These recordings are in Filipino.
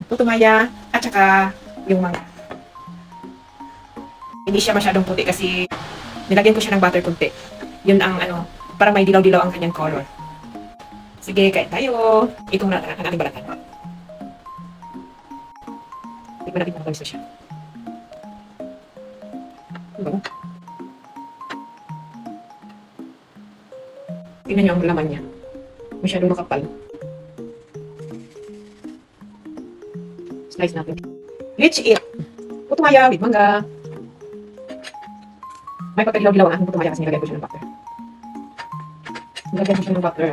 putumaya, at saka yung mangga. Hindi siya masyadong puti kasi nilagyan ko siya ng butter kunti. Yun ang ano, para may dilaw-dilaw ang kanyang color. Sige, kain tayo. Itong na ang ating balatan. Tignan natin kung matamis na siya. Ano? Tingnan niyo ang laman niya. Masyadong makapal. Slice natin. Let's eat. Putumaya with mangga. May pagkadilaw-dilaw ang aking putumaya kasi nilagyan ko siya ng butter. Nilagyan ko siya ng butter.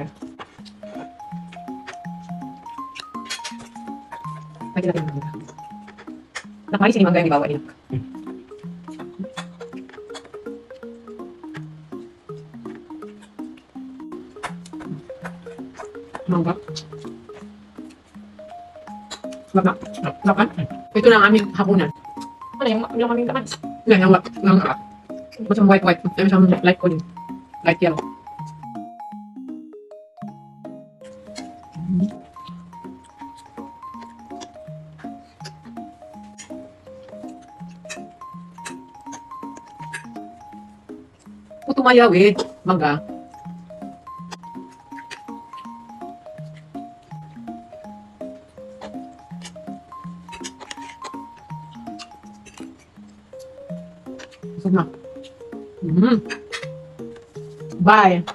May nilagyan ng mangga. Nakamalis ni mangga yung ibawa niya. Mangga. Sarap na. Sarap na. Ito na ang aming hapunan. Ano yung aming laman? Yan, yung mangga. What's some white? There's some light coding. Light yellow. Putumaya with mangga. Sarap na. Bye.